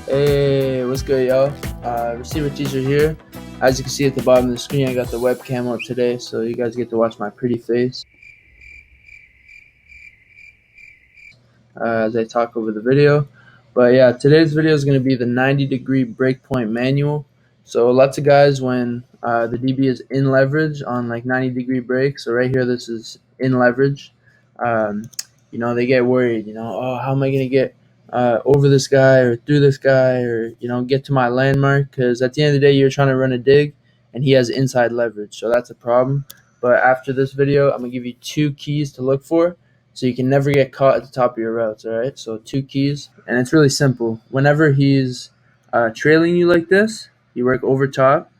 Hey, what's good, y'all? Receiver teacher here. As you can see at the bottom of the screen, I got the webcam up today, so you guys get to watch my pretty face as I talk over the video. But yeah, today's video is going to be the 90-degree breakpoint manual. So lots of guys, when the DB is in leverage on like 90-degree break, so right here this is in leverage, um, they get worried, oh, how am I going to get over this guy or through this guy, or get to my landmark, because at the end of the day you're trying to run a dig and he has inside leverage, so that's a problem. But after this video, I'm going to give you 2 keys to look for so you can never get caught at the top of your routes. All right, so 2 keys, and it's really simple. Whenever he's trailing you like this, you work over top,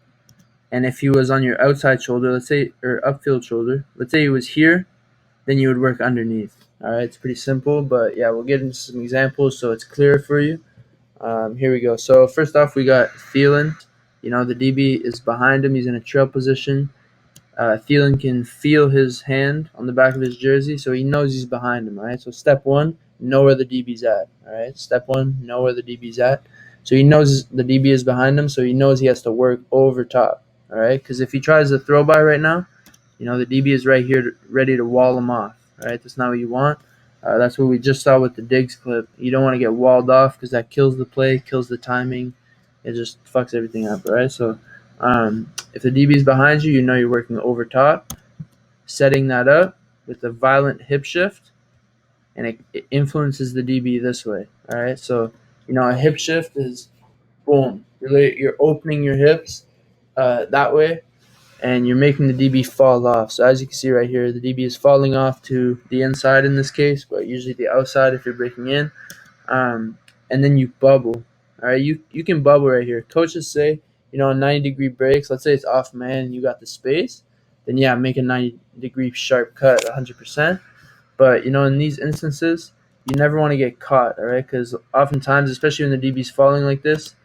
and if he was on your outside shoulder, let's say, or upfield shoulder, let's say he was here, then you would work underneath. All right, it's pretty simple, but yeah, we'll get into some examples so it's clear for you. Here we go. So first off, we got Thielen. The DB is behind him. He's in a trail position. Thielen can feel his hand on the back of his jersey, so he knows he's behind him. All right. So step one, know where the DB's at. All right. Step one, know where the DB's at. So he knows the DB is behind him, so he knows he has to work over top. All right. Because if he tries to throw by right now, the DB is right here, ready to wall him off. All right. That's not what you want. That's what we just saw with the Diggs clip. You don't want to get walled off because that kills the play, kills the timing. It just fucks everything up. All right. So if the DB is behind you, you're working over top, setting that up with a violent hip shift, and it influences the DB this way. All right, so a hip shift is boom. You're opening your hips that way, and you're making the DB fall off. So as you can see right here, the DB is falling off to the inside in this case, but usually the outside if you're breaking in. And then you bubble. All right, you can bubble right here. Coaches say, on 90-degree breaks, let's say it's off man and you got the space, then yeah, make a 90-degree sharp cut 100%. But, in these instances, you never want to get caught, all right? Because oftentimes, especially when the DB's falling like this,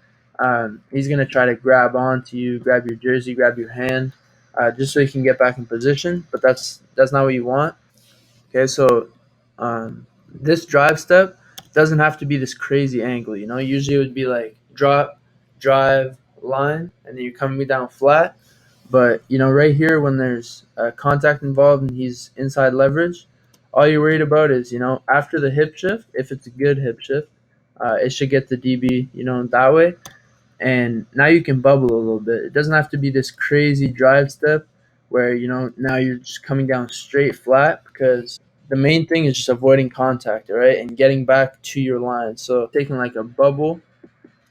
he's going to try to grab onto you, grab your jersey, grab your hand, just so he can get back in position. But that's not what you want. Okay, so this drive step doesn't have to be this crazy angle. Usually it would be like drop, drive, line, and then you're coming down flat. But right here, when there's contact involved and he's inside leverage, all you're worried about is after the hip shift, if it's a good hip shift, it should get the DB that way, and now you can bubble a little bit. It doesn't have to be this crazy drive step where now you're just coming down straight flat, because the main thing is just avoiding contact, all right, and getting back to your line. So taking like a bubble,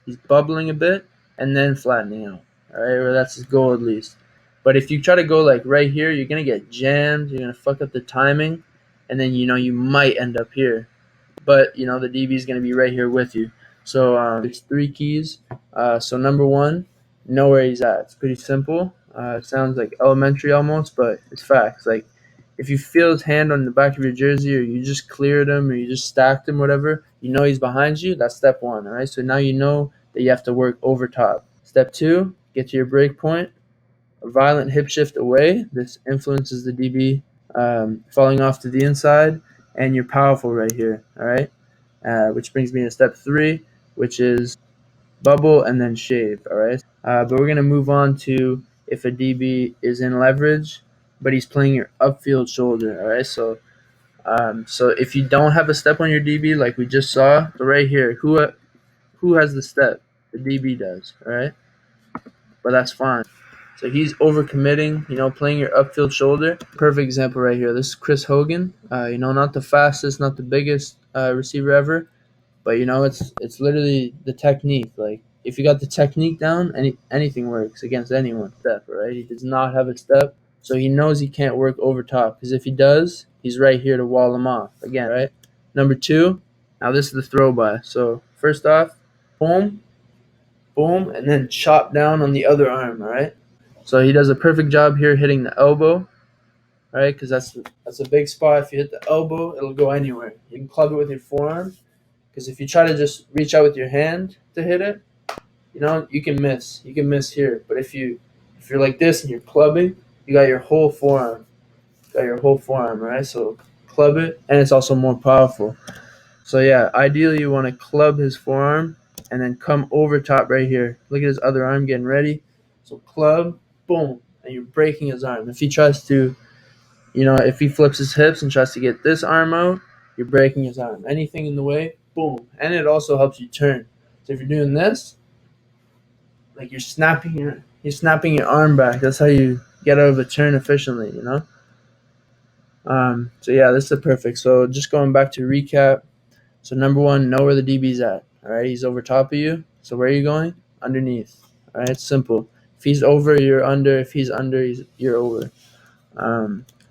he's bubbling a bit and then flattening out, all right, or that's his goal at least. But if you try to go like right here, you're gonna get jammed, you're gonna fuck up the timing, and then you might end up here, but the DB is going to be right here with you. So it's 3 keys. So number one, know where he's at. It's pretty simple. It sounds like elementary almost, but it's facts. Like if you feel his hand on the back of your jersey, or you just cleared him, or you just stacked him, whatever, he's behind you. That's step one. All right. So now you know that you have to work over top. Step two, get to your break point. A violent hip shift away. This influences the DB falling off to the inside, and you're powerful right here. All right, which brings me to step 3, which is bubble and then shave. All right, but we're gonna move on to if a DB is in leverage, but he's playing your upfield shoulder. All right, so if you don't have a step on your DB like we just saw, so right here, who has the step? The DB does. All right, but that's fine. So he's overcommitting, playing your upfield shoulder. Perfect example right here. This is Chris Hogan. Not the fastest, not the biggest receiver ever, but it's literally the technique. Like if you got the technique down, anything works against anyone. Step, right? He does not have a step, so he knows he can't work over top, because if he does, he's right here to wall him off again. Right. Number 2. Now this is the throw by. So first off, boom, boom, and then chop down on the other arm. All right. So he does a perfect job here hitting the elbow, right? Because that's a big spot. If you hit the elbow, it'll go anywhere. You can club it with your forearm, because if you try to just reach out with your hand to hit it, you can miss. You can miss here. But if you're like this and you're clubbing, you got your whole forearm. Right? So club it, and it's also more powerful. So yeah, ideally you want to club his forearm and then come over top right here. Look at his other arm getting ready. So club, boom, and you're breaking his arm. If he tries to, if he flips his hips and tries to get this arm out, you're breaking his arm. Anything in the way, boom. And it also helps you turn. So if you're doing this, like you're snapping your arm back. That's how you get out of a turn efficiently. So yeah, this is perfect. So just going back to recap. So number one, know where the DB's at. All right, he's over top of you. So where are you going? Underneath. All right, it's simple. If he's over, you're under. If he's under, you're over.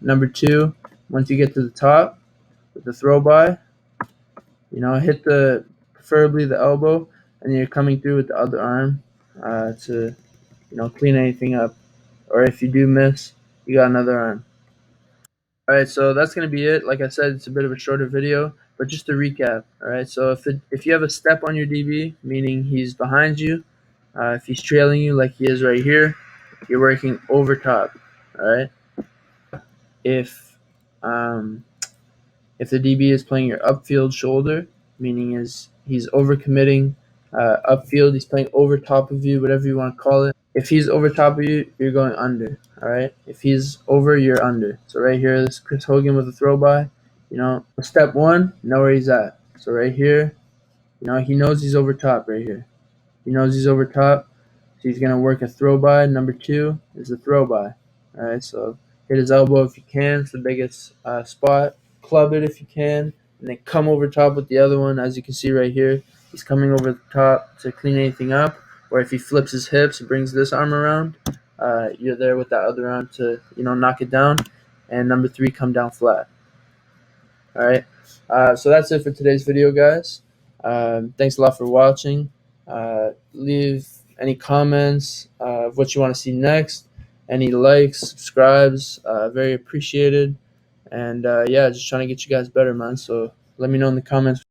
Number two, once you get to the top with the throw by, hit preferably the elbow, and then you're coming through with the other arm to clean anything up. Or if you do miss, you got another arm. All right, so that's gonna be it. Like I said, it's a bit of a shorter video, but just to recap. All right, so if you have a step on your DB, meaning he's behind you, if he's trailing you like he is right here, you're working over top. All right. If if the DB is playing your upfield shoulder, meaning he's overcommitting upfield, he's playing over top of you, whatever you want to call it. If he's over top of you, you're going under. All right. If he's over, you're under. So right here, this is Chris Hogan with a throw by. Step one, know where he's at. So right here, he knows he's over top right here. He knows he's over top. So he's gonna work a throw by. Number two is a throw by. All right. So hit his elbow if you can. It's the biggest spot. Club it if you can, and then come over top with the other one. As you can see right here, he's coming over the top to clean anything up. Or if he flips his hips and brings this arm around, you're there with that other arm to knock it down. And number three, come down flat. All right. So that's it for today's video, guys. Thanks a lot for watching. Leave any comments of what you want to see next. Any likes, subscribes, very appreciated. And yeah, just trying to get you guys better, man. So let me know in the comments.